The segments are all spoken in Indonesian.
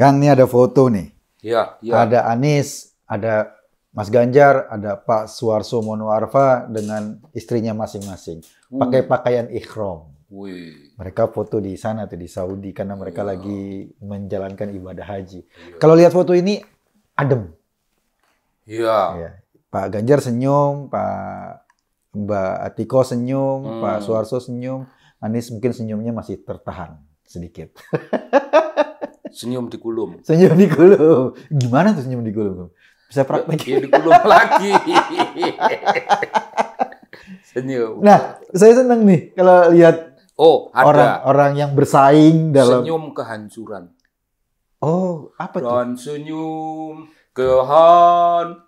Kang, ini ada foto nih. Ya, ya. Ada Anies, ada Mas Ganjar, ada Pak Suharso Monoarfa dengan istrinya masing-masing. Pakai pakaian ihram. Wih. Mereka foto di sana tuh di Saudi karena mereka lagi menjalankan ibadah haji. Iya. Kalau lihat foto ini adem. Iya. Ya. Pak Ganjar senyum, Mbak Atiko senyum, Pak Suharso senyum, Anies mungkin senyumnya masih tertahan sedikit. Senyum dikulum. Senyum dikulum. Gimana tuh senyum dikulum? Bisa praktek? Ya, dikulum lagi. Senyum. Nah, saya seneng nih kalau lihat ada orang yang bersaing dalam senyum kehancuran. Oh, apa tuh? Dan senyum kehancuran.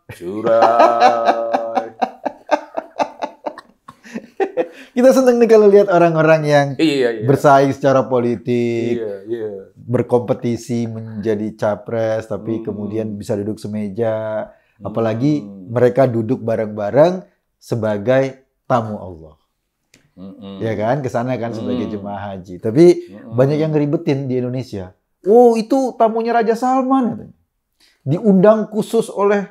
Kita seneng nih kalau lihat orang-orang yang Iya. bersaing secara politik, Iya. berkompetisi menjadi capres, tapi kemudian bisa duduk semeja. Apalagi mereka duduk bareng-bareng sebagai tamu Allah. Ya kan, ke sana kan sebagai jemaah haji. Tapi banyak yang ngeribetin di Indonesia. Oh, itu tamunya Raja Salman katanya. Diundang khusus oleh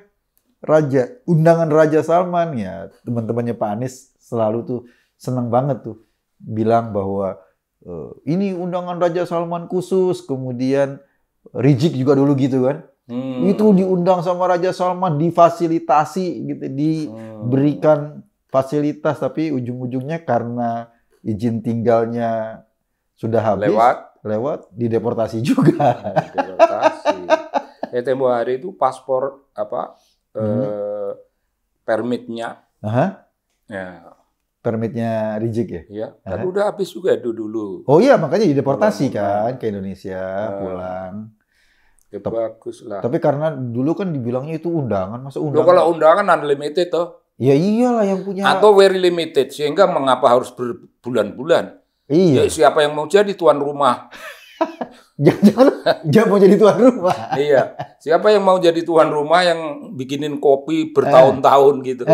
Raja, undangan Raja Salman ya. Teman-temannya Pak Anies selalu tuh senang banget tuh bilang bahwa ini undangan Raja Salman khusus, kemudian Rizik juga dulu gitu kan. Itu diundang sama Raja Salman, difasilitasi gitu, diberikan fasilitas, tapi ujung-ujungnya karena izin tinggalnya sudah habis, lewat dideportasi juga. Deportasi. Tempo hari itu paspor permitnya. Ya. Permitnya Rizik ya? Iya, kan udah habis juga itu dulu. Oh iya, makanya dideportasi kan ke Indonesia, pulang. Ya, bagus lah. Tapi karena dulu kan dibilangnya itu undangan, masa undangan? Kalau undangan unlimited toh. Ya iyalah yang punya. Atau very limited, sehingga mengapa harus berbulan-bulan? Iya. Ya, siapa yang mau jadi tuan rumah? Jangan mau jadi tuan rumah. Iya, siapa yang mau jadi tuan rumah yang bikinin kopi bertahun-tahun gitu?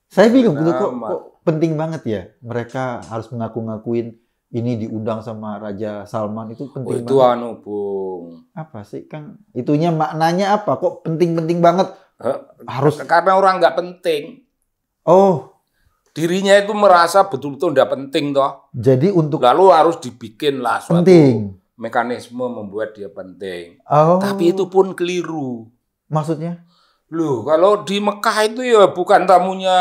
Saya bingung kok penting banget ya mereka harus ngaku-ngakuin ini diundang sama Raja Salman, itu penting itu banget. Bung. Apa sih Kang? Itunya maknanya apa? Kok penting-penting banget? Harus karena orang nggak penting. Oh, dirinya itu merasa betul-betul nggak penting toh. Jadi untuk lalu harus dibikin lah suatu mekanisme membuat dia penting. Oh. Tapi itu pun keliru. Maksudnya? Loh, kalau di Mekah itu ya bukan tamunya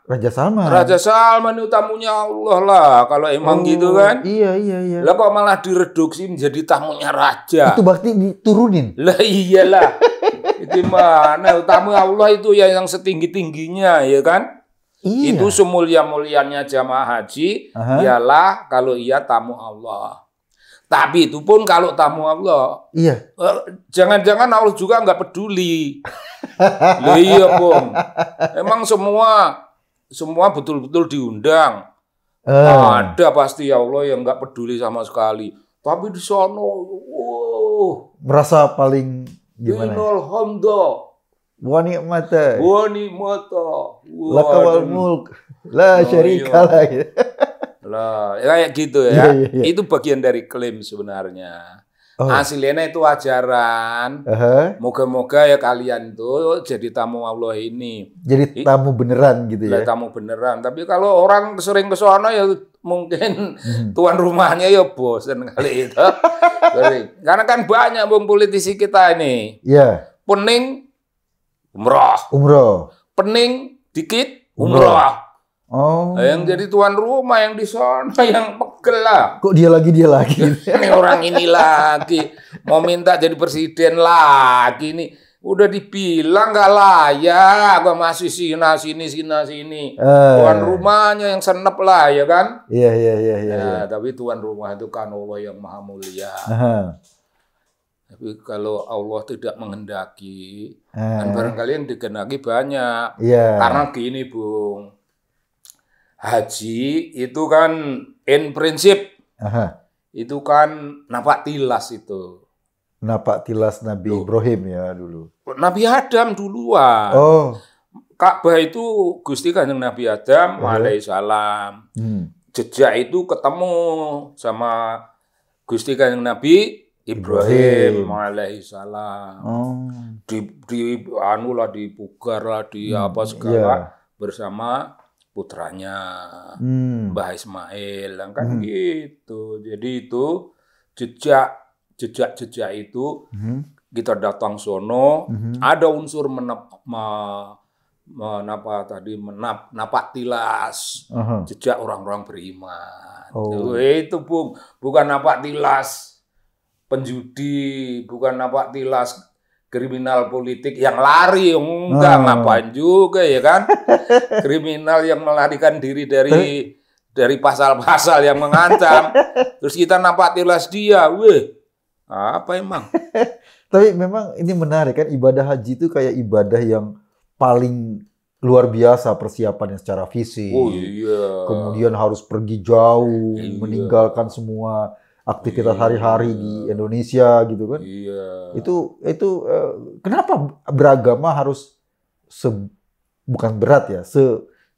Raja Salman. Raja Salman itu tamunya Allah lah. Kalau emang gitu kan. Iya. Lah kok malah direduksi menjadi tamunya raja. Itu berarti diturunin. Lah iyalah. Itu mana tamu Allah itu ya yang setinggi-tingginya ya kan? Iya. Itu semulia-mulianya jamaah haji ialah kalau ia tamu Allah. Tapi itu pun kalau tamu Allah. Iya. Jangan-jangan Allah juga nggak peduli. Loh iya, Bung. Emang semua betul-betul diundang. Ada pasti ya Allah yang nggak peduli sama sekali. Tapi di sana, merasa paling gimana? Innal hamda wa ni'mata. Lakawal mulk. La syarikalah. Lah, kayak gitu ya. Itu bagian dari klaim sebenarnya. Hasilnya itu ajaran. Moga-moga ya kalian tuh jadi tamu Allah ini. Jadi tamu beneran gitu ya. Tamu beneran. Tapi kalau orang sering ke sana ya mungkin tuan rumahnya ya bosan kali itu. Karena kan banyak Bung politisi kita ini. Iya. Pening umroh. Pening dikit umroh. Yang jadi tuan rumah yang di sana yang pegel lah. Kok dia lagi? Ini orang ini lagi mau minta jadi presiden lagi nih. Udah dibilang nggak layak, gua masih sini. Tuan rumahnya yang senep lah ya kan? Iya. Tapi tuan rumah itu kan Allah yang maha mulia. Tapi kalau Allah tidak menghendaki, kan barangkali yang dikehendaki banyak. Karena gini Bung. Haji itu kan in prinsip itu kan napak tilas itu. Napak tilas Nabi Ibrahim ya dulu. Nabi Adam duluan. Ka'bah itu Gusti Kanjeng Nabi Adam alaihissalam. Jejak itu ketemu sama Gusti Kanjeng Nabi Ibrahim alaihissalam. Oh. Dipugar lah, apa segala bersama putranya Mbah Ismail kan gitu. Jadi itu jejak itu kita datang sono ada unsur napak tilas jejak orang-orang beriman. Itu Bung, bukan napak tilas penjudi, bukan napak tilas kriminal politik yang lari, enggak ngapain juga ya kan? Kriminal yang melarikan diri dari pasal-pasal yang mengancam, terus kita napak tilas dia, apa emang? Tapi memang ini menarik kan, ibadah haji itu kayak ibadah yang paling luar biasa persiapannya secara fisik. Oh iya. Kemudian harus pergi jauh, meninggalkan semua aktivitas hari-hari di Indonesia gitu kan. Iya. Itu kenapa beragama harus bukan berat ya,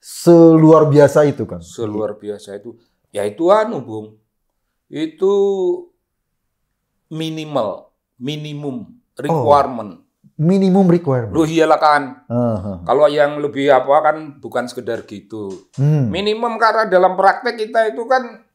seluar biasa itu kan? Seluar biasa itu. Ya itu Bung. Itu minimum requirement. Minimum requirement. Loh iyalah kan. Kalau yang lebih apa kan bukan sekedar gitu. Minimum karena dalam praktek kita itu kan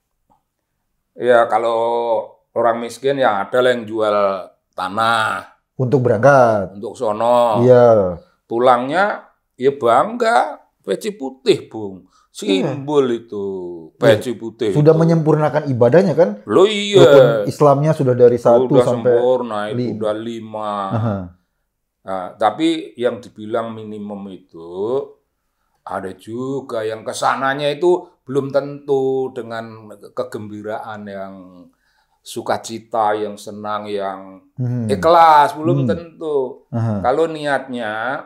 ya kalau orang miskin ya ada yang jual tanah untuk berangkat, untuk sono. Iya. Pulangnya ya bangga peci putih, Bung. Simbol itu peci putih. Sudah itu menyempurnakan ibadahnya kan? Loh iya. Rukun Islamnya sudah dari 1 udah sampai sempurna, itu udah 5. Nah, tapi yang dibilang minimum itu ada juga yang kesananya itu belum tentu dengan kegembiraan yang sukacita, yang senang, yang ikhlas, belum tentu. Kalau niatnya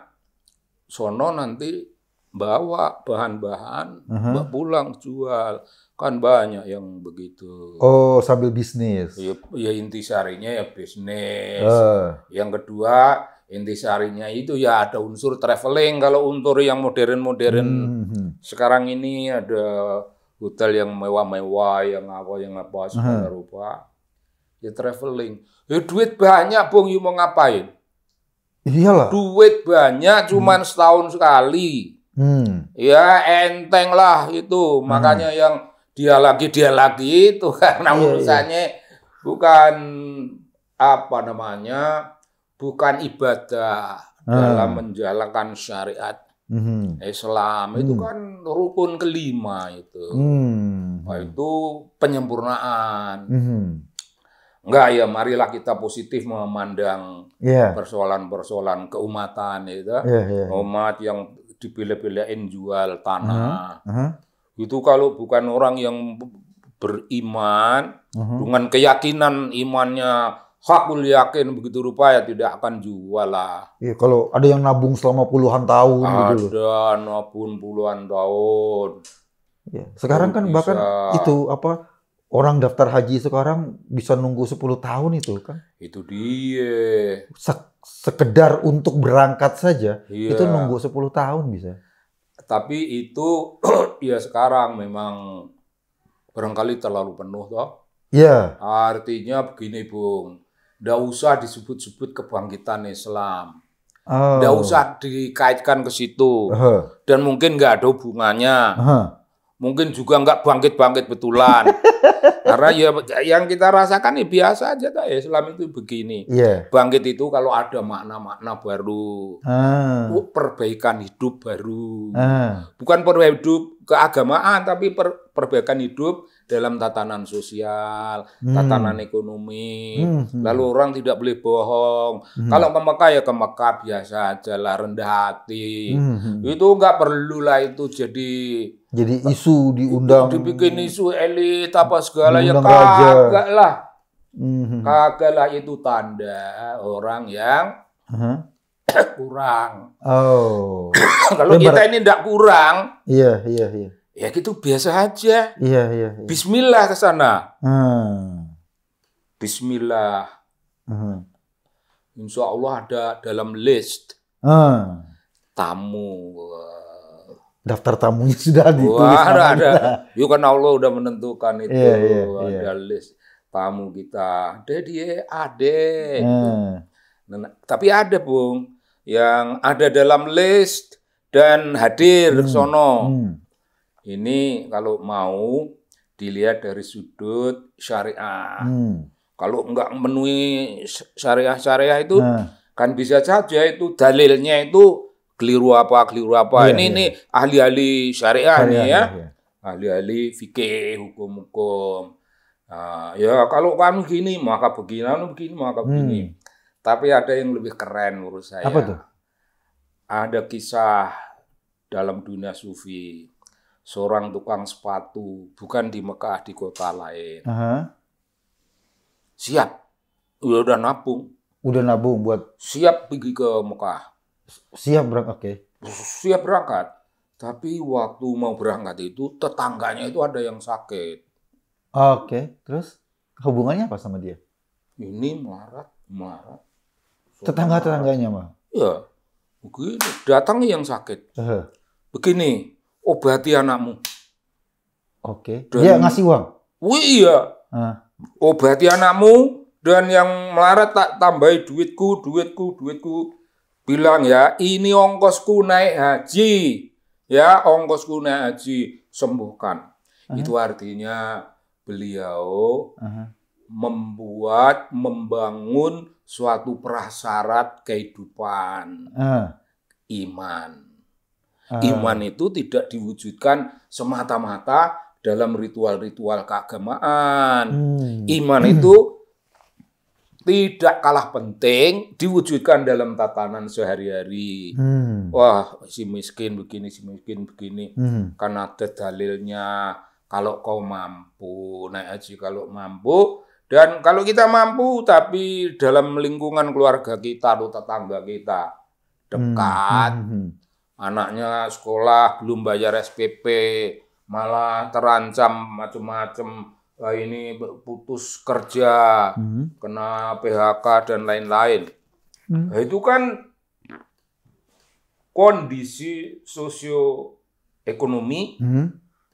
sono nanti bawa bahan-bahan, pulang jual, kan banyak yang begitu. Oh, sambil bisnis. Ya intisarinya ya bisnis. Yang kedua intisarinya itu ya ada unsur traveling. Kalau unsur yang modern-modern sekarang ini ada hotel yang mewah-mewah, yang apa segala rupa. Ya traveling. Ya duit banyak, Bung, you mau ngapain? Iyalah. Duit banyak cuman setahun sekali. Ya enteng lah itu. Makanya yang dia lagi itu karena urusannya bukan apa namanya, bukan ibadah dalam menjalankan syariat Islam. Itu kan rukun kelima itu. Nah, itu penyempurnaan. Enggak ya, marilah kita positif memandang persoalan-persoalan keumatan itu. Umat yang dibela-belain jual tanah. Itu kalau bukan orang yang beriman dengan keyakinan imannya hakul yakin begitu rupa ya tidak akan jual lah. Iya, kalau ada yang nabung selama puluhan tahun gitu. Ada nabung puluhan tahun. Ya. Sekarang kan bahkan itu apa, orang daftar haji sekarang bisa nunggu 10 tahun itu kan. Itu dia. Sekedar untuk berangkat saja itu nunggu 10 tahun bisa. Tapi itu ya sekarang memang barangkali terlalu penuh toh. Iya. Artinya begini, Bung. Nggak usah disebut-sebut kebangkitan Islam. Nggak usah dikaitkan ke situ. Dan mungkin nggak ada hubungannya. Mungkin juga nggak bangkit-bangkit betulan. Karena ya yang kita rasakan ya biasa aja. Islam itu begini. Bangkit itu kalau ada makna-makna baru. Perbaikan hidup baru. Bukan perbaikan hidup keagamaan, tapi perbaikan hidup dalam tatanan sosial, tatanan ekonomi. Lalu orang tidak boleh bohong. Kalau ke Mekah ya ke Mekah biasa aja lah, rendah hati. Itu nggak perlulah itu jadi isu diundang. Dibikin isu elit apa segala ya kagak lah. Kagak lah, itu tanda orang yang kurang. Kalau kita ini nggak kurang. Iya. Ya gitu biasa aja. Iya. Bismillah ke sana. Bismillah. Insya Allah ada dalam list tamu. Daftar tamunya sudah ditulis. Ada. Yuk kan Allah udah menentukan itu. Ada list. tamu kita, Ade. Gitu. Nah, tapi ada Bung yang ada dalam list dan hadir sono. Ini kalau mau dilihat dari sudut syariah. Kalau enggak memenuhi syariah itu kan bisa saja itu dalilnya itu keliru apa. Ini ahli-ahli syariah nih ya. Ahli-ahli fikih, hukum-hukum. Nah, ya kalau kamu gini maka begini, maka begini. Tapi ada yang lebih keren menurut saya. Apa tuh? Ada kisah dalam dunia sufi. Seorang tukang sepatu, bukan di Mekah, di kota lain. Siap. Udah nabung. Udah nabung buat? Siap pergi ke Mekah. Siap berangkat, oke. Siap berangkat. Tapi waktu mau berangkat itu, tetangganya itu ada yang sakit. Oke. Terus hubungannya apa sama dia? Ini melarat. Tetangga-tetangganya mah? Iya. Begini, datangnya yang sakit. Begini, obati anakmu. Oke. Dia ngasih uang? Iya. Obati anakmu, dan yang melarat tak tambahi duitku. Bilang ya, ini ongkosku naik haji. Ya, ongkosku naik haji. Sembuhkan. Itu artinya beliau membangun suatu prasyarat kehidupan. Iman. Iman itu tidak diwujudkan semata-mata dalam ritual-ritual keagamaan. Iman itu tidak kalah penting diwujudkan dalam tatanan sehari-hari. Wah, si miskin begini. Kan ada dalilnya. Kalau kau mampu naik haji, kalau mampu. Dan kalau kita mampu, tapi dalam lingkungan keluarga kita atau tetangga kita dekat, anaknya sekolah belum bayar SPP, malah terancam macam-macam, ini putus kerja, kena PHK dan lain-lain. Nah, itu kan kondisi sosioekonomi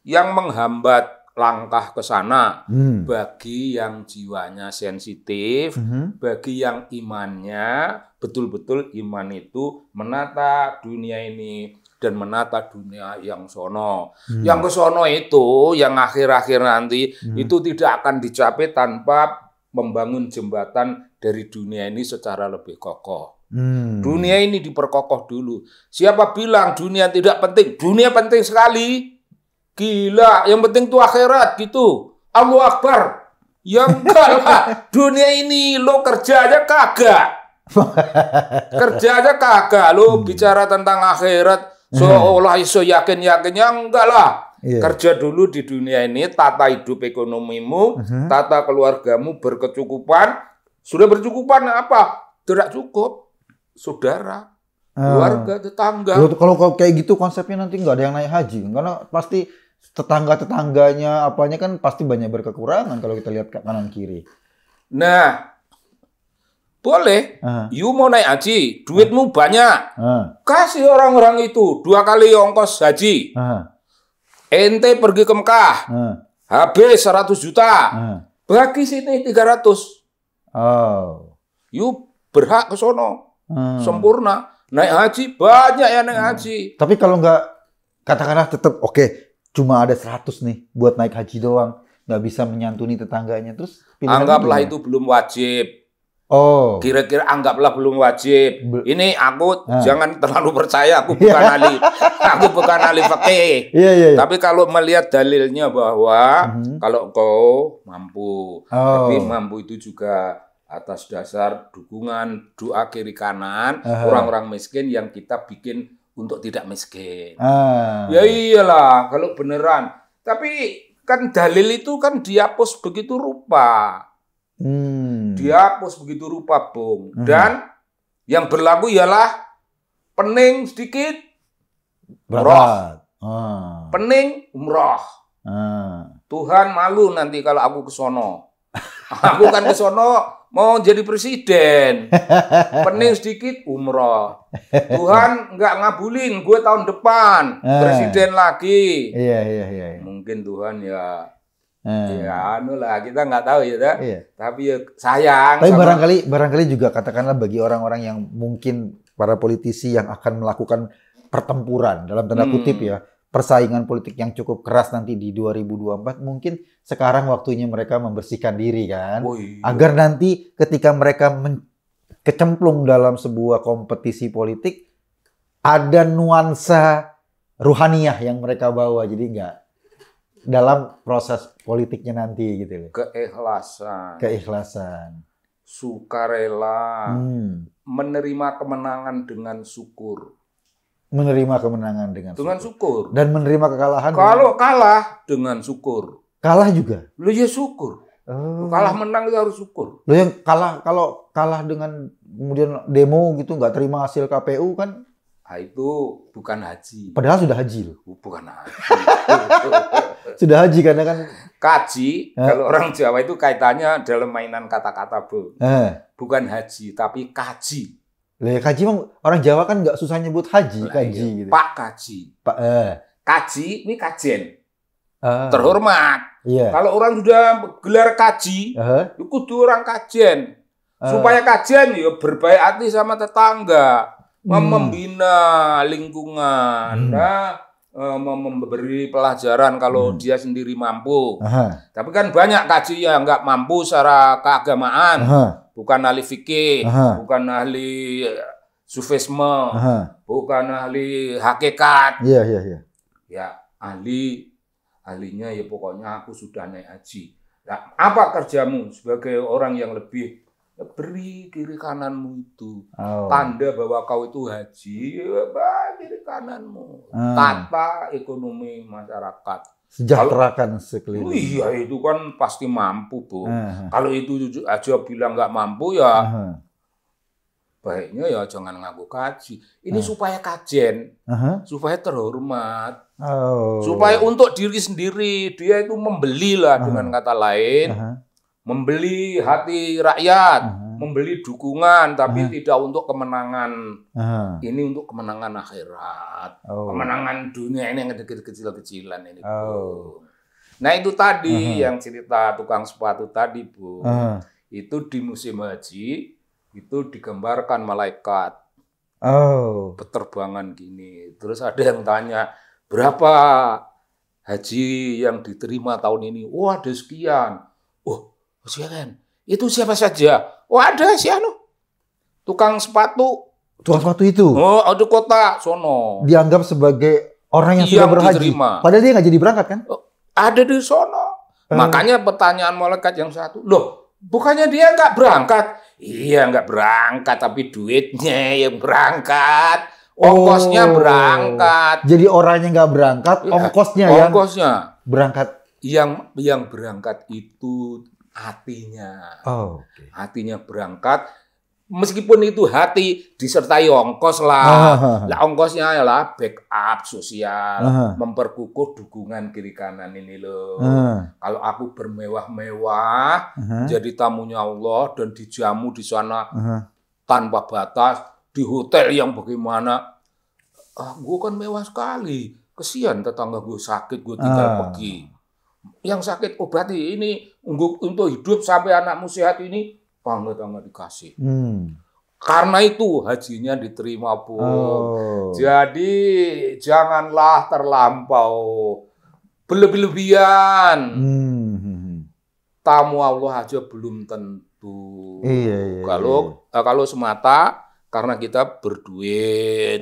yang menghambat langkah ke sana bagi yang jiwanya sensitif, bagi yang imannya betul-betul iman itu menata dunia ini dan menata dunia yang sono. Yang ke sono itu, yang akhir-akhir nanti itu tidak akan dicapai tanpa membangun jembatan dari dunia ini secara lebih kokoh. Dunia ini diperkokoh dulu. Siapa bilang dunia tidak penting? Dunia penting sekali. Gila, yang penting tuh akhirat gitu. Allahu Akbar. Ya enggak lah. Dunia ini lo kerja aja kagak. Lo bicara tentang akhirat seolah iso yakin-yakinnya enggak lah. Kerja dulu di dunia ini, tata hidup ekonomimu, tata keluargamu berkecukupan. Sudah bercukupan apa? Tidak cukup. Saudara, keluarga, tetangga. Kalau kayak gitu konsepnya nanti nggak ada yang naik haji, karena pasti tetangga-tetangganya apanya kan pasti banyak berkekurangan kalau kita lihat ke kanan kiri. Nah, boleh. You mau naik haji, duitmu banyak. Kasih orang-orang itu 2 kali ongkos haji. Ente pergi ke Mekah. Habis 100 juta. Bagi sini 300. You berhak ke sono. Sempurna. Naik haji, banyak yang naik haji. Tapi kalau nggak, katakanlah tetap oke, cuma ada 100 nih buat naik haji doang, nggak bisa menyantuni tetangganya, terus anggaplah itu belum wajib. Kira-kira anggaplah belum wajib. Ini aku jangan terlalu percaya, aku bukan ahli, aku bukan ahli fikih. Tapi kalau melihat dalilnya bahwa kalau kau mampu, tapi mampu itu juga atas dasar dukungan doa kiri kanan orang-orang miskin yang kita bikin untuk tidak miskin. Ya iyalah kalau beneran. Tapi kan dalil itu kan dihapus begitu rupa. Dihapus begitu rupa, Bung. Dan yang berlaku ialah pening sedikit umroh. Pening umroh. Tuhan malu nanti kalau aku ke sono. Aku kan ke sono mau jadi presiden. Pening sedikit umroh. Tuhan nggak ngabulin, gue tahun depan presiden lagi. Iya. Mungkin Tuhan ya Ya, anu lah, kita nggak tahu ya, Iya. tapi ya sayang. Tapi sama- barangkali juga katakanlah bagi orang-orang yang mungkin para politisi yang akan melakukan pertempuran dalam tanda kutip ya, persaingan politik yang cukup keras nanti di 2024, mungkin sekarang waktunya mereka membersihkan diri kan, Oh, iya. agar nanti ketika mereka kecemplung dalam sebuah kompetisi politik ada nuansa ruhaniyah yang mereka bawa, jadi enggak dalam proses politiknya nanti gitu loh. Keikhlasan, Sukarela, Hmm. menerima kemenangan dengan syukur. Menerima kemenangan dengan syukur. dan menerima kekalahan. Kalau kalah dengan syukur. Kalah juga. Lu ya syukur. Oh. Kalah menang itu harus syukur. Lo yang kalau kalah dengan kemudian demo gitu nggak terima hasil KPU kan, Nah, itu bukan haji. padahal sudah haji loh. Bukan haji. Sudah haji karena kan. Kaji, kalau orang Jawa itu kaitannya dalam mainan kata-kata, Bu. Bukan haji, tapi kaji. Lah kaji emang orang Jawa kan nggak susah nyebut haji, Lah, kaji iya. gitu. Pak Kaji. Kaji ini kajian. Terhormat. Iya. Kalau orang sudah gelar kaji, itu kudu orang kajian. Supaya kajian ya berbaik hati sama tetangga, membina lingkungan, memberi pelajaran kalau dia sendiri mampu. Tapi kan banyak kaji yang nggak mampu secara keagamaan, bukan ahli fikih, bukan ahli sufisme, bukan ahli hakikat. Iya. Ya ahlinya ya pokoknya aku sudah naik haji. Nah, apa kerjamu sebagai orang yang lebih? Ya, beri kiri kananmu itu tanda bahwa kau itu haji, ya, kiri kananmu. Tata ekonomi masyarakat. Sejahterakan sekeliling. Iya, itu kan pasti mampu, Bu. Kalau itu aja bilang nggak mampu ya, baiknya ya jangan ngaku kaji. Ini supaya kajen, supaya terhormat. Supaya untuk diri sendiri, dia itu membelilah dengan kata lain, membeli hati rakyat, membeli dukungan, tapi tidak untuk kemenangan. Ini untuk kemenangan akhirat, kemenangan dunia ini yang kecil-kecilan ini. Nah itu tadi yang cerita tukang sepatu tadi, Bu. Itu di musim haji itu digambarkan malaikat. Peterbangan gini. Terus ada yang tanya, berapa haji yang diterima tahun ini? Oh, ada sekian. Oh, sekian. Itu siapa saja? Oh, ada si tukang sepatu. Tukang sepatu itu? Oh, ada kota sono. Dianggap sebagai orang yang sudah berhaji. Diterima. Padahal dia nggak jadi berangkat kan? Oh, ada di sono. Makanya pertanyaan malaikat yang satu, loh, bukannya dia nggak berangkat? Iya, nggak berangkat, tapi duitnya yang berangkat. Ongkosnya berangkat. Jadi orangnya nggak berangkat, ongkosnya yang berangkat. Yang berangkat itu hatinya. Hatinya berangkat. Meskipun itu hati disertai ongkos lah. Lah ongkosnya adalah backup sosial, memperkukuh dukungan kiri kanan ini loh. Kalau aku bermewah-mewah, jadi tamunya Allah dan dijamu di sana tanpa batas, di hotel yang bagaimana? Gue kan mewah sekali. Kesian tetangga gue sakit, gue tinggal pergi. Yang sakit obati ini untuk hidup sampai anakmu sehat ini. Tangga dikasih. Karena itu hajinya diterima, Bu. Jadi janganlah terlampau berlebih-lebihan. Tamu Allah aja belum tentu. Kalau semata karena kita berduit,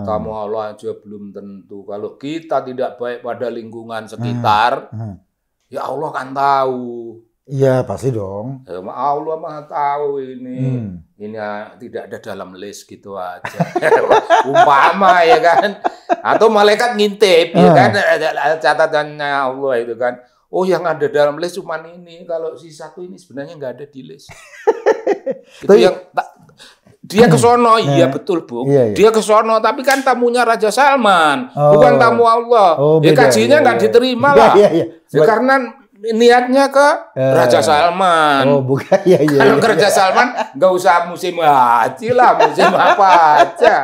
tamu Allah aja belum tentu. Kalau kita tidak baik pada lingkungan sekitar, ya Allah kan tahu. Iya pasti dong. Allah mah tahu ini. Ini tidak ada dalam list gitu aja. Umpama ya kan. Atau malaikat ngintip ya kan. Catatannya Allah itu kan. Oh yang ada dalam list cuma ini. Kalau si satu ini sebenarnya nggak ada di list. Itu yang dia ke sono, iya betul Bu. Dia ke sono, tapi kan tamunya Raja Salman, bukan tamu Allah. Ya kajinya nggak diterima lah. Ya, karena niatnya ke Raja Salman. Bukan. Kalau ke Raja Salman nggak usah musim haji lah, musim apa aja.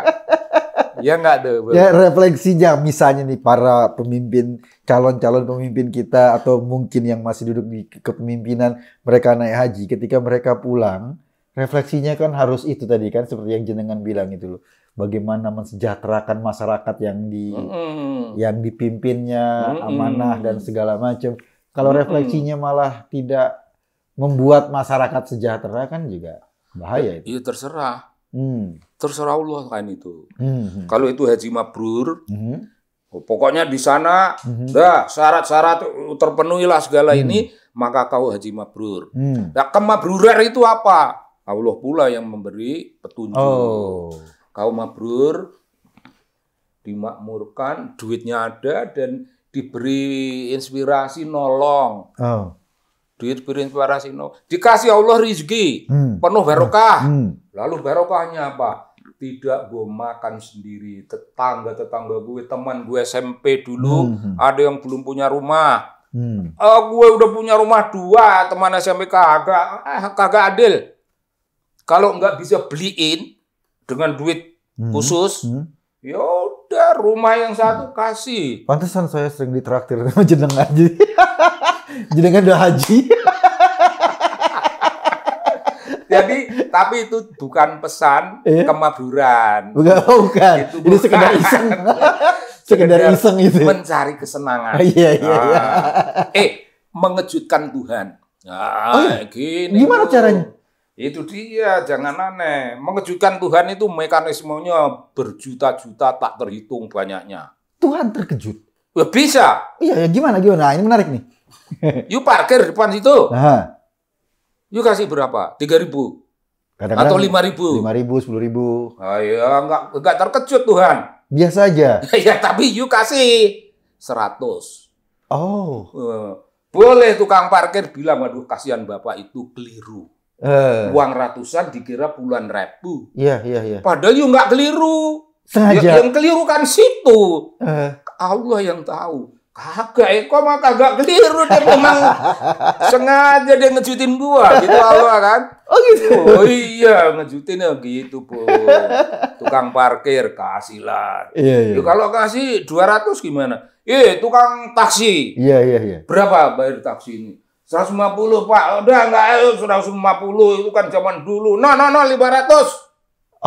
Ya nggak tuh. Ya refleksinya misalnya nih para pemimpin, calon-calon pemimpin kita atau mungkin yang masih duduk di kepemimpinan mereka naik haji, ketika mereka pulang, refleksinya kan harus itu tadi kan seperti yang jenengan bilang itu loh. Bagaimana mensejahterakan masyarakat yang dipimpinnya, amanah dan segala macam. Kalau refleksinya malah tidak membuat masyarakat sejahtera kan juga bahaya itu. Iya terserah. Terserah Allah kan itu. Kalau itu haji mabrur, pokoknya di sana, dah syarat-syarat terpenuhilah segala ini, maka kau haji mabrur. Nah, kemabruran itu apa? Allah pula yang memberi petunjuk. Kau mabrur, dimakmurkan, duitnya ada dan diberi inspirasi nolong. Duit berinspirasi dikasih Allah rezeki penuh barokah. Lalu barokahnya apa? Tidak gue makan sendiri. Tetangga gue, teman gue SMP dulu ada yang belum punya rumah. Gue udah punya rumah 2, teman SMP kagak adil. Kalau nggak bisa beliin dengan duit khusus, ya udah rumah yang satu kasih. Pantesan saya sering ditraktir sama jenengan haji. Jenengan udah haji. Jadi, tapi itu bukan pesan kemabruran. Bukan. Itu ini sekedar iseng. Sekedar iseng itu. Mencari kesenangan. Iya. Mengejutkan Tuhan. Gini. Gimana caranya? Itu dia, jangan aneh. Mengejutkan Tuhan itu mekanismenya berjuta-juta tak terhitung banyaknya. Tuhan terkejut? Ya, bisa. Iya, gimana? Nah, ini menarik nih. Yuk parkir depan situ. Yuk kasih berapa? 3.000. Kadang-kadang atau 5.000. 5.000, 10.000. Ya, enggak terkejut Tuhan. Biasa aja. Ya, tapi yuk kasih 100. Boleh tukang parkir bilang, waduh kasihan Bapak itu keliru. Uang ratusan dikira puluhan ribu. Iya. Padahal yuk nggak keliru. Sengaja. Yang keliru kan situ. Allah yang tahu. Kagak, kok mah kagak keliru, dia memang sengaja dia ngejutin gua, gitu Allah kan? Oh gitu. Oh iya, ngejutinnya gitu, Bu. Tukang parkir kasihlah. Iya. Kalau kasih 200 gimana? Tukang taksi. Iya. Berapa bayar taksi ini? 150, Pak. Udah enggak, 150 itu kan zaman dulu. No, 500.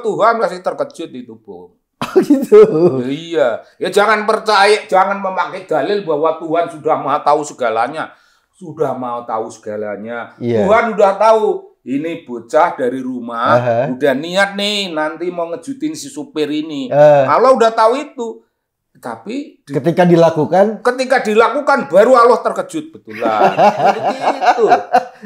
Tuhan masih terkejut itu, Bu. Gitu. Iya. Ya jangan percaya, jangan memakai dalil bahwa Tuhan sudah Maha tahu segalanya. Sudah mau tahu segalanya. Tuhan udah tahu. Ini bocah dari rumah, udah niat nih nanti mau ngejutin si supir ini. Allah udah tahu itu. Tapi ketika dilakukan baru Allah terkejut betulan. Itu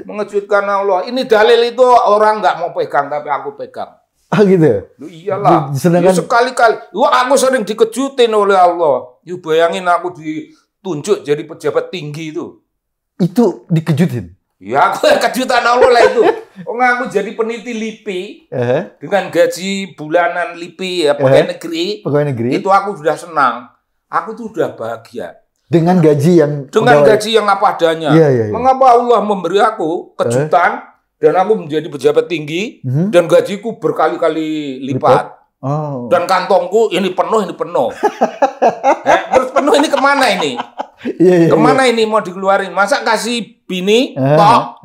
mengejutkan Allah. Ini dalil itu orang nggak mau pegang tapi aku pegang. Gitu. Iyalah. Ya sekali-kali. Aku sering dikejutin oleh Allah. Yuk bayangin aku ditunjuk jadi pejabat tinggi itu. Itu dikejutin. Ya aku kejutan Allah lah itu. Aku jadi peneliti LIPI dengan gaji bulanan LIPI ya pegawai negeri. Itu aku sudah senang. Aku tuh udah bahagia. Dengan gaji yang apa adanya. Iya. Mengapa Allah memberi aku kejutan dan aku menjadi pejabat tinggi dan gajiku berkali-kali lipat. Dan kantongku ini penuh. Terus penuh ini kemana ini? Kemana ini mau dikeluarin? Masa kasih bini tok?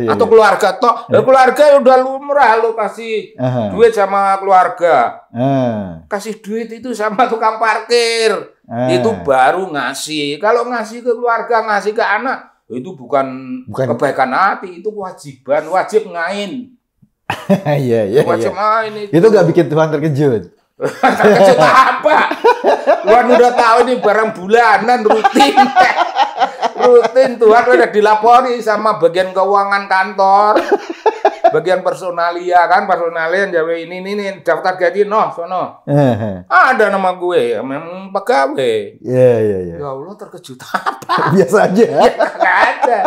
Atau keluarga tok? Keluarga udah lumrah lo kasih duit sama keluarga. Kasih duit itu sama tukang parkir. Itu baru ngasih. Kalau ngasih ke keluarga, ngasih ke anak, itu bukan kebaikan hati, itu kewajiban, wajib ngain. Wajib ngain itu. Itu nggak bikin Tuhan terkejut. Terkejut apa? Tuhan udah tahu ini barang bulanan rutin. Tuhan udah dilapori sama bagian keuangan kantor. Bagian personalia kan, personalia ini daftar gaji sono. Ada nama gue, memang pegawai. Iya. Ya Allah terkejut apa? Biasa aja. Nggak ada.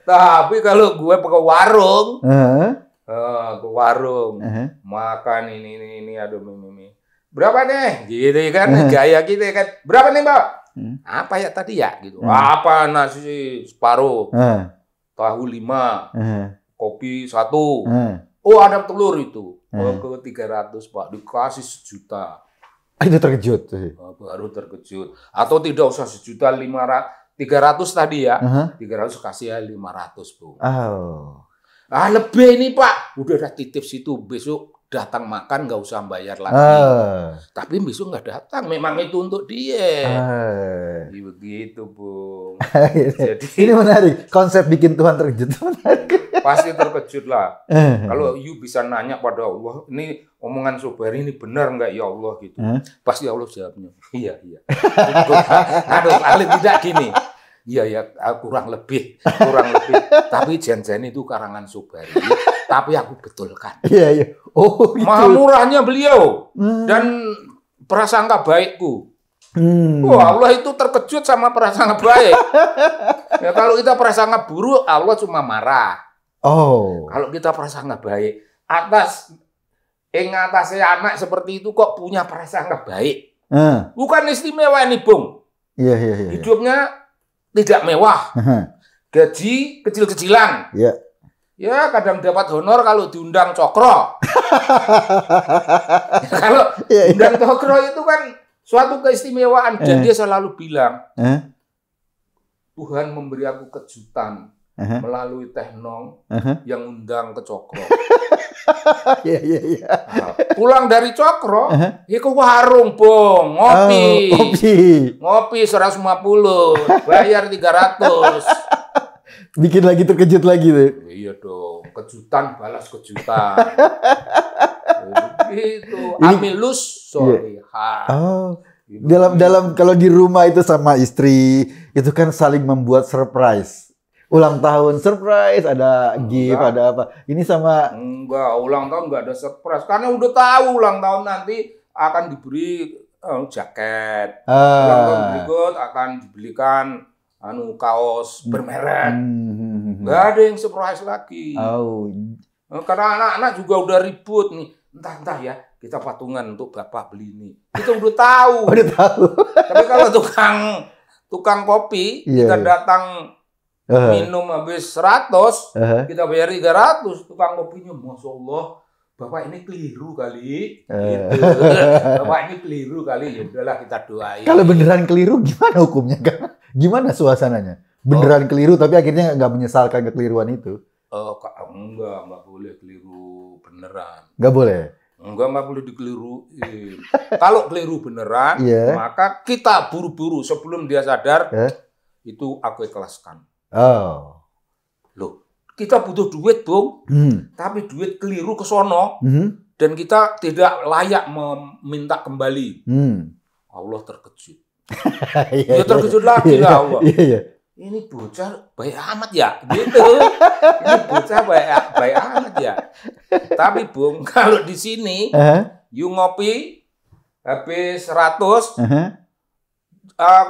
Tapi kalau gue ke warung, makan ini aduh ini. Berapa nih? Gitu kan, gaya gitu kan. Berapa nih, Mbak? Apa ya tadi ya? Gitu. Apa nasi separuh, tahu 5, kopi 1. Oh ada telur itu. Ke 300 Pak, dikasih 1 juta. Itu terkejut. Baru terkejut. Atau tidak usah 1 juta, 300 tadi ya. 300 kasih ya 500 Bu. Oh. Lebih ini Pak. Udah titip situ, besok datang makan nggak usah bayar lagi. Tapi besok nggak datang, memang itu untuk dia. Begitu Bung. Jadi ini menarik, konsep bikin Tuhan terkejut menarik. Pasti terkejut lah. Kalau you bisa nanya pada Allah, ini omongan Sobari ini benar nggak ya Allah gitu. Pasti Allah jawabnya, iya. Aduh, paling tidak gini. Iya, kurang lebih. Tapi jan-jan itu karangan Sobari. Tapi aku betulkan. Iya. Oh, gitu. Maha murahnya beliau dan prasangka baikku. Allah itu terkejut sama prasangka baik. Ya, kalau kita prasangka buruk, Allah cuma marah. Kalau kita prasangka baik, atasnya anak seperti itu kok punya prasangka baik. Bukan istimewa ini, Bung. Iya. Hidupnya tidak mewah. Gaji kecil-kecilan. Ya, kadang dapat honor kalau diundang cokro. Kalau diundang cokro itu kan suatu keistimewaan. Dan dia selalu bilang, Tuhan memberi aku kejutan melalui Teh Nong yang undang ke cokro. Iya. Pulang dari cokro, ya ke warung, Bung, ngopi 150, bayar 300. Bikin lagi terkejut lagi tuh. Iya dong, kejutan balas kejutan. Gitu. Amilus solihah. Dalam kalau di rumah itu sama istri itu kan saling membuat surprise. Ulang tahun surprise, ada gift, ada apa. Ini sama ulang tahun enggak ada surprise karena udah tahu ulang tahun nanti akan diberi jaket. Ulang tahun berikut akan dibelikan kaos bermerek. Nggak ada yang surprise lagi. Karena anak-anak juga udah ribut nih. Entah ya, kita patungan untuk bapak beli ini. Kita udah tahu. Tapi kalau tukang kopi, kita datang minum habis 100, kita bayar 300. Tukang kopinya, Masya Allah, bapak ini keliru kali. Gitu. Bapak ini keliru kali. Ya udahlah kita doain. Kalau beneran keliru, gimana hukumnya? Gimana suasananya? Beneran keliru tapi akhirnya nggak menyesalkan kekeliruan itu? Enggak boleh keliru beneran. Nggak boleh? Enggak boleh dikeliruin. Kalau keliru beneran, maka kita buru-buru sebelum dia sadar, itu aku ikhlaskan. Loh, kita butuh duit, Bung. Tapi duit keliru ke sono, dan kita tidak layak meminta kembali. Allah terkejut. Ya terkejut lagi lah Allah. Ini bocah baik amat ya, gitu. Ini bocah baik amat ya. Tapi Bung, kalau di sini, you ngopi habis 100,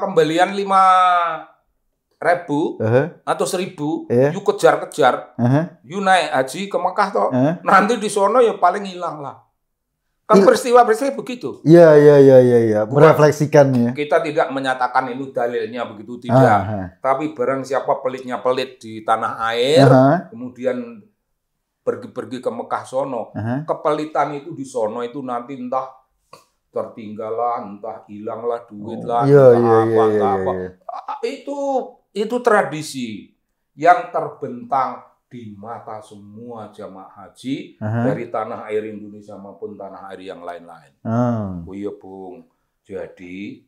kembalian 5.000 atau 1.000, you kejar-kejar, you naik haji ke Mekah toh, nanti di sono ya paling hilang lah. Kan peristiwa-peristiwa begitu. Iya. Merefleksikannya. Kita tidak menyatakan itu dalilnya begitu, tidak. Tapi barang siapa pelitnya pelit di tanah air, kemudian pergi ke Mekah sono, kepelitan itu di sono itu nanti entah tertinggal lah, entah hilang lah duit lah, entah apa. Itu tradisi yang terbentang di mata semua jamaah haji dari tanah air Indonesia maupun tanah air yang lain-lain. Oh iya Bung, jadi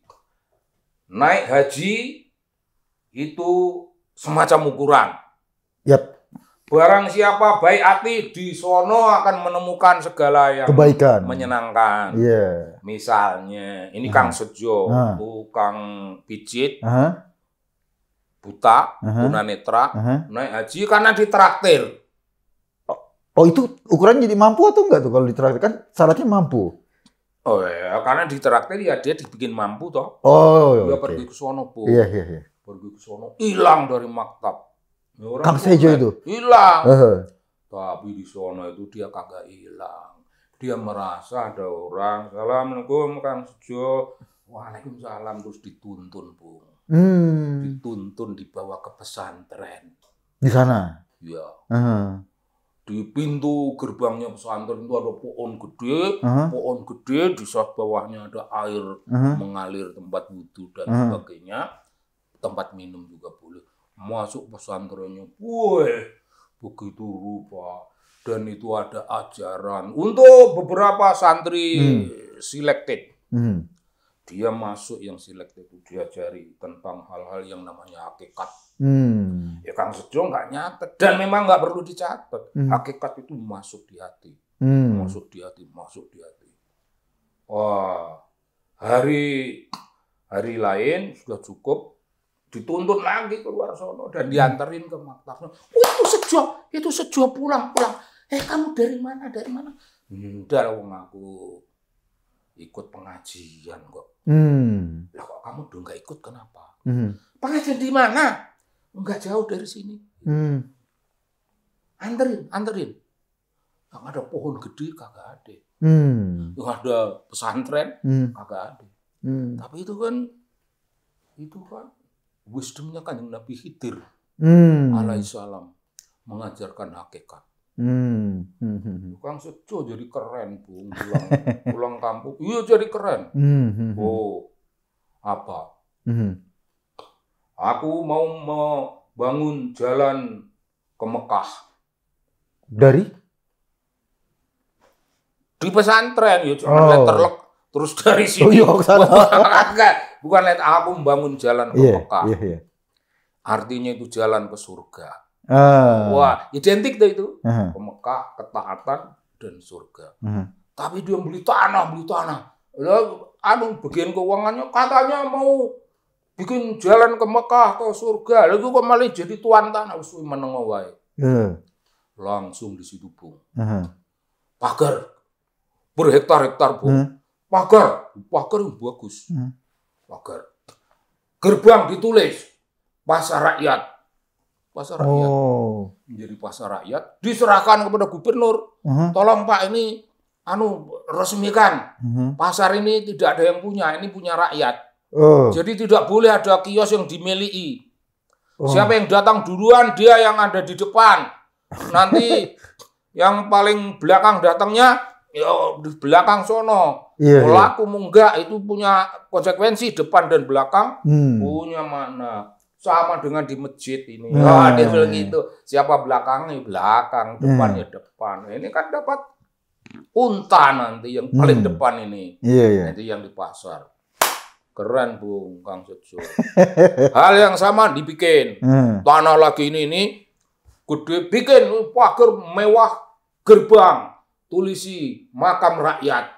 naik haji itu semacam ukuran. Barang siapa baik hati di sono akan menemukan segala yang kebaikan, menyenangkan. Misalnya ini Kang Sejo, tukang pijit, buta, tunanetra, naik haji karena ditraktir. Itu ukuran jadi mampu atau enggak tuh kalau ditraktir? Kan syaratnya mampu. Karena ditraktir ya dia dibikin mampu toh. Dia pergi ke sono, Bu. Iya. Pergi ke sono, hilang dari maktab. Kang Sejo itu? Hilang. Tapi di sono itu dia kagak hilang. Dia merasa ada orang, Assalamualaikum Kang Sejo. Waalaikumsalam, terus dituntun, Bu. Dituntun dibawa ke pesantren. Di sana? Iya. di pintu gerbangnya pesantren itu ada pohon gede, di saat bawahnya ada air mengalir, tempat wudhu dan sebagainya, tempat minum juga boleh. Masuk pesantrennya, begitu rupa, dan itu ada ajaran untuk beberapa santri selected. Dia masuk yang selected itu diajari tentang hal-hal yang namanya hakikat. Ya Kang Sejo nggak nyatet dan memang nggak perlu dicatat. Hakikat itu masuk di hati, masuk di hati. Wah, hari lain sudah cukup, dituntun lagi keluar sono dan diantarin ke maktabnya. Itu Sejo pulang. Kamu dari mana? Udah wong aku ikut pengajian kok. Lah kok kamu udah nggak ikut kenapa? Pengajian di mana? Enggak jauh dari sini. Anterin. Yang ada pohon gede kagak ada. Yang ada pesantren kagak ada. Tapi itu kan wisdomnya kan yang Nabi Khidir alaihissalam mengajarkan hakikat. Kang Sejo jadi keren, Bung. Pulang kampung, iya jadi keren. Apa? Aku mau membangun jalan ke Mekah. Dari? Di pesantren, ya jangan letterlek terus dari sini. Bukan let, aku membangun jalan ke Mekah. Artinya itu jalan ke surga. Wah, identik deh itu. Ke Mekah, ketaatan dan surga. Tapi dia beli tanah. Lalu bagian keuangannya katanya mau bikin jalan ke Mekah, ke surga. Lalu kok malah jadi tuan tanah. Usui menengah wae. Langsung di situ, Bung. Pagar. Berhektar-hektar, Bung. Pagar yang bagus. Pagar. Gerbang ditulis. Pasar rakyat. Menjadi pasar rakyat. Diserahkan kepada gubernur. Tolong Pak ini, resmikan. Pasar ini tidak ada yang punya. Ini punya rakyat. Jadi tidak boleh ada kios yang dimiliki. Siapa yang datang duluan, dia yang ada di depan. Nanti yang paling belakang datangnya, ya di belakang sono. Pelaku munggah itu punya konsekuensi, depan dan belakang punya makna. Sama dengan di masjid ini. Dia bilang gitu. Siapa belakangnya belakang, depannya depan. Ini kan dapat unta nanti yang paling depan ini. Nanti yang di pasar. Keren, Bung, Kang Sejo. Hal yang sama dibikin. Tanah lagi ini gede, bikin pagar mewah, gerbang, tulisi makam rakyat.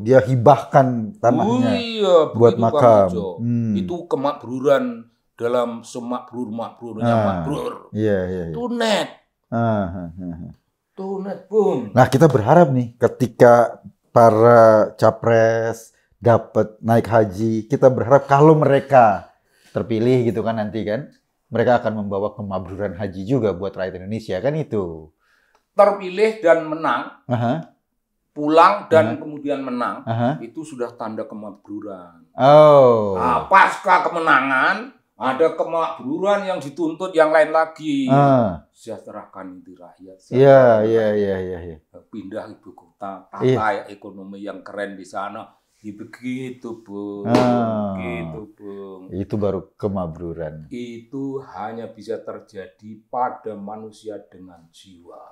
Dia hibahkan tanahnya buat makam. Itu kemakburan dalam semakbrur-makbrurnya makbrur. Itu net. Itu net, Bung. Nah, kita berharap nih ketika para capres dapat naik haji, kita berharap kalau mereka terpilih gitu kan nanti kan, mereka akan membawa kemakburan haji juga buat rakyat Indonesia kan itu. Terpilih dan menang, pulang dan kemudian menang, itu sudah tanda kemakburan. Nah, pasca kemenangan, ada kemakburan yang dituntut yang lain lagi. Sejahterakan di rakyat. Iya. Pindah ibu kota, tata ekonomi yang keren di sana. Begitu, Bung. Itu baru kemakburan. Itu hanya bisa terjadi pada manusia dengan jiwa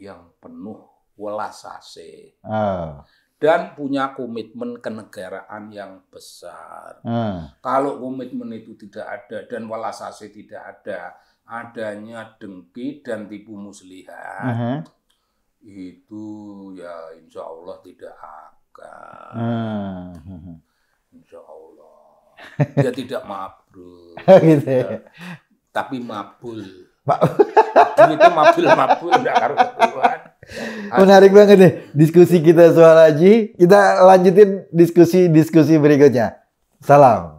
yang penuh welas asih dan punya komitmen kenegaraan yang besar. Kalau komitmen itu tidak ada dan welas asih tidak ada, adanya dengki dan tipu muslihat, itu ya insya Allah tidak akan. Insya Allah dia tidak mabrur, gitu ya. tapi mabul. Duitnya mabul enggak karuan. Menarik banget nih diskusi kita soal haji. Kita lanjutin diskusi berikutnya. Salam.